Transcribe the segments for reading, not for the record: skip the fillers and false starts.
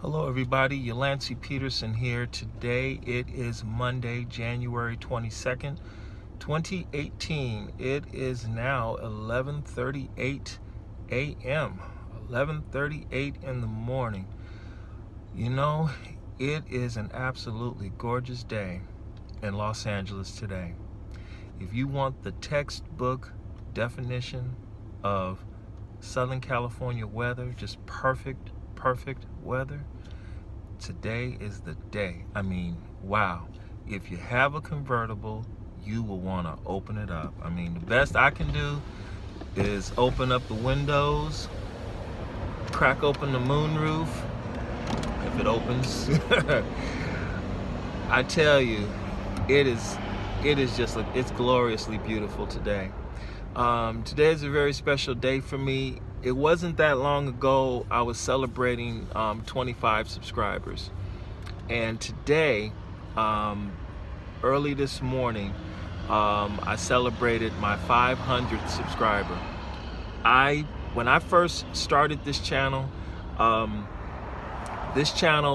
Hello everybody, Yalancy Peterson here. Today it is Monday, January 22nd, 2018. It is now 11:38 a.m. 11:38 in the morning. You know, it is an absolutely gorgeous day in Los Angeles today. If you want the textbook definition of Southern California weather, just perfect weather, today is the day. I mean, wow. If you have a convertible, you will want to open it up. I mean, the best I can do is open up the windows, crack open the moonroof, if it opens. I tell you, it's gloriously beautiful today. Today is a very special day for me. It wasn't that long ago I was celebrating 25 subscribers, and today, early this morning, I celebrated my 500th subscriber. When I first started this channel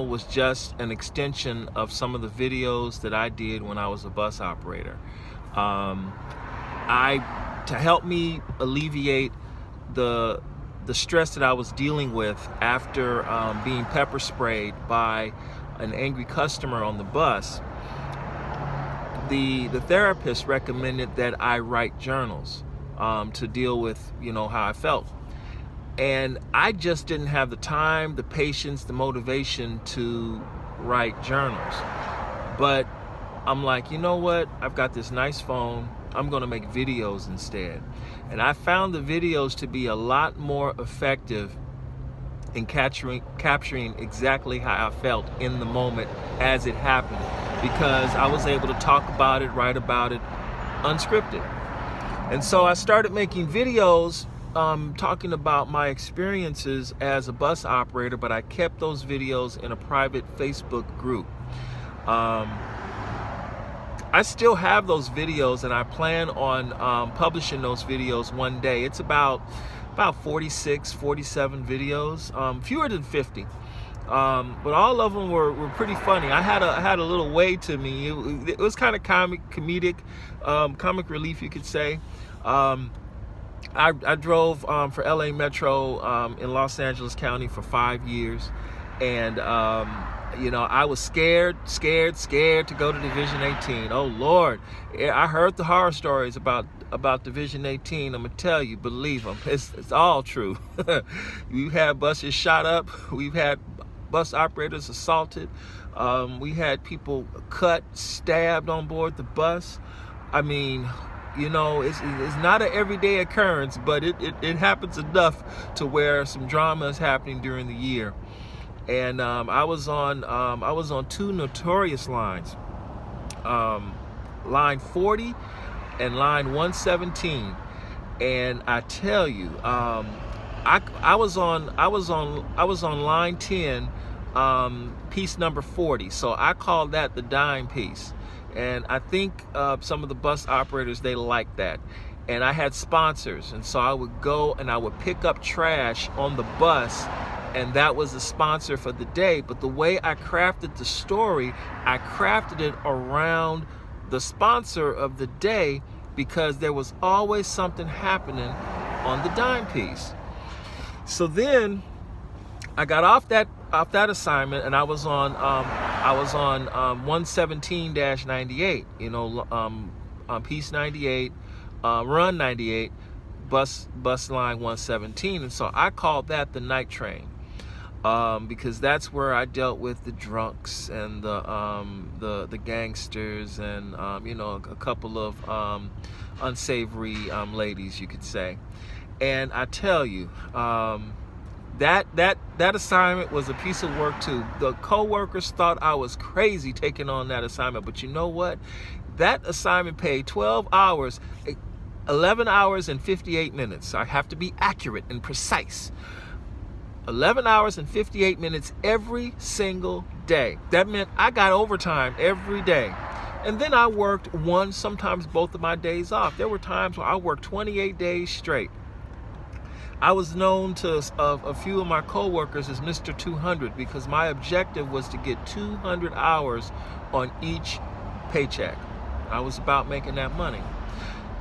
was just an extension of some of the videos that I did when I was a bus operator. To help me alleviate the stress that I was dealing with after being pepper sprayed by an angry customer on the bus, the therapist recommended that I write journals to deal with, how I felt. And I just didn't have the time, the patience, the motivation to write journals. But I'm like, you know what? I've got this nice phone. I'm going to make videos instead. And I found the videos to be a lot more effective in capturing exactly how I felt in the moment as it happened, because I was able to talk about it, write about it, unscripted. And so I started making videos talking about my experiences as a bus operator, but I kept those videos in a private Facebook group. I still have those videos, and I plan on publishing those videos one day. It's about 46, 47 videos, fewer than 50. But all of them were pretty funny. I had a little way to me. It was kind of comic relief, you could say. I drove for LA Metro in Los Angeles County for 5 years, and I was scared to go to Division 18. Oh Lord, I heard the horror stories about Division 18. I'm gonna tell you, believe them. It's all true. We've had buses shot up. We've had bus operators assaulted. We had people cut, stabbed on board the bus. I mean, it's not an everyday occurrence, but it happens enough to where some drama is happening during the year. And I was on two notorious lines, line 40 and line 117. And I tell you, I was on line 10, piece number 40. So I call that the dime piece. And I think some of the bus operators, they like that. And I had sponsors, and so I would go and I would pick up trash on the bus, and that was the sponsor for the day. But the way I crafted the story, I crafted it around the sponsor of the day, because there was always something happening on the dime piece. So then I got off that assignment, and I was on 117-98, piece 98, run 98, bus line 117. And so I called that the night train, because that's where I dealt with the drunks and the gangsters and a couple of unsavory ladies, you could say. And I tell you, that assignment was a piece of work too. The co-workers thought I was crazy taking on that assignment, but you know what? That assignment paid 12 hours, 11 hours and 58 minutes. I have to be accurate and precise. 11 hours and 58 minutes every single day. That meant I got overtime every day. And then I worked one, sometimes both of my days off. There were times where I worked 28 days straight. I was known to a few of my coworkers as Mr. 200 because my objective was to get 200 hours on each paycheck. I was about making that money.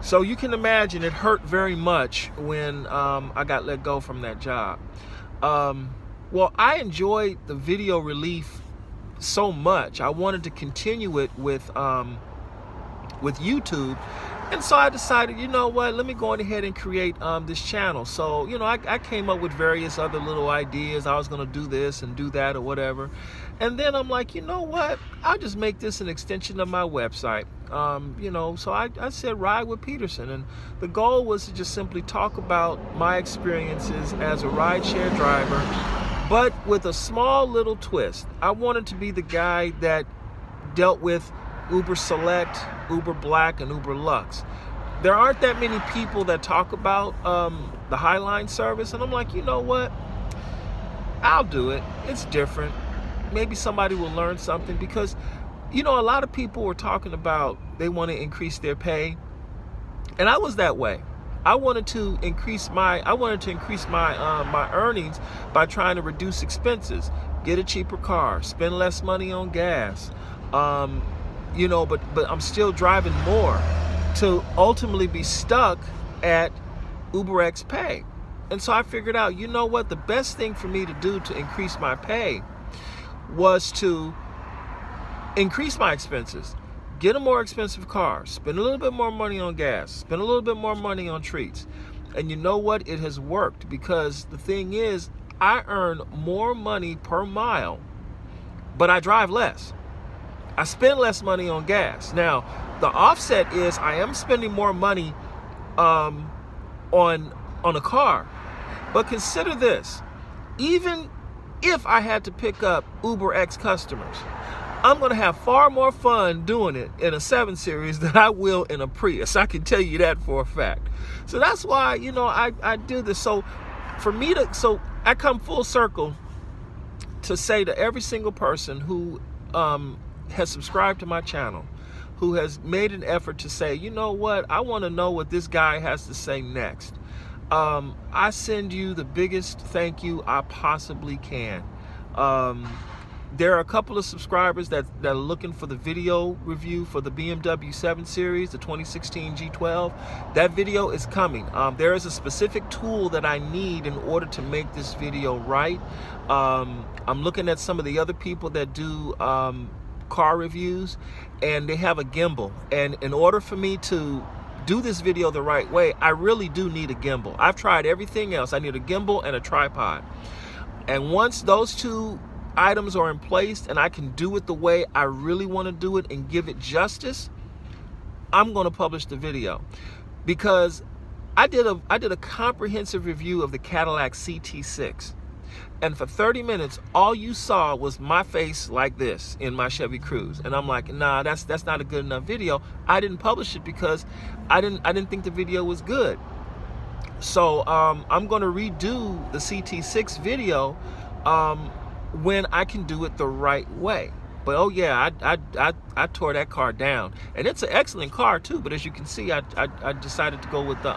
So you can imagine it hurt very much when I got let go from that job. Well, I enjoyed the video relief so much. I wanted to continue it with YouTube. And so I decided, you know what, let me go ahead and create this channel. So, you know, I came up with various other little ideas. I was going to do this and do that or whatever. And then I'm like, you know what, I'll just make this an extension of my website. You know, so I said Ride with Peterson. And the goal was to just simply talk about my experiences as a rideshare driver, but with a small little twist. I wanted to be the guy that dealt with Uber Select, Uber Black, and Uber Lux. There aren't that many people that talk about the Highline service, and I'm like, you know what? I'll do it. It's different. Maybe somebody will learn something because, you know, a lot of people were talking about they want to increase their pay, and I was that way. I wanted to increase my my earnings by trying to reduce expenses, get a cheaper car, spend less money on gas. You know, but I'm still driving more to ultimately be stuck at UberX pay. And so I figured out, you know what, the best thing for me to do to increase my pay was to increase my expenses, get a more expensive car, spend a little bit more money on gas, spend a little bit more money on treats. And you know what, it has worked, because the thing is, I earn more money per mile, but I drive less. I spend less money on gas. Now, the offset is I am spending more money on a car. But consider this. Even if I had to pick up UberX customers, I'm going to have far more fun doing it in a 7 Series than I will in a Prius. I can tell you that for a fact. So that's why, you know, I do this. So for me so I come full circle to say to every single person who has subscribed to my channel, who has made an effort to say, you know what, I want to know what this guy has to say next. I send you the biggest thank you I possibly can. There are a couple of subscribers that are looking for the video review for the BMW 7 Series, the 2016 G12. That video is coming. There is a specific tool that I need in order to make this video right. I'm looking at some of the other people that do car reviews, and they have a gimbal, and in order for me to do this video the right way, I really do need a gimbal. I've tried everything else. I need a gimbal and a tripod, and once those two items are in place and I can do it the way I really want to do it and give it justice, I'm going to publish the video. Because I did a comprehensive review of the Cadillac CT6. And for 30 minutes, all you saw was my face like this in my Chevy Cruze. And I'm like, nah, that's not a good enough video. I didn't publish it because I didn't think the video was good. So I'm going to redo the CT6 video when I can do it the right way. But oh yeah, I tore that car down, and it's an excellent car too. But as you can see, I decided to go with the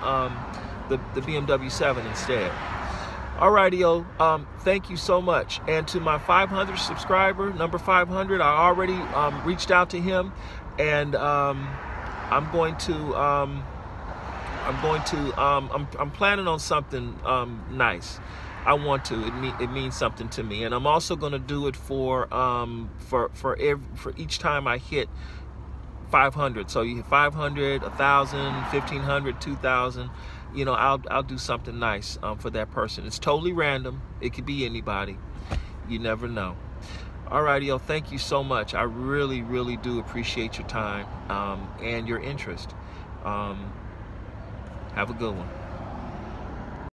BMW 7 instead. Alrighty, thank you so much. And to my 500 subscriber, number 500, I already reached out to him, and I'm planning on something nice. I want to. It means something to me, and I'm also going to do it for each time I hit 500. So you hit 500, 1,000, 1,500, 2,000. You know, I'll do something nice for that person. It's totally random. It could be anybody. You never know. Alrighty, thank you so much. I really, really do appreciate your time and your interest. Have a good one.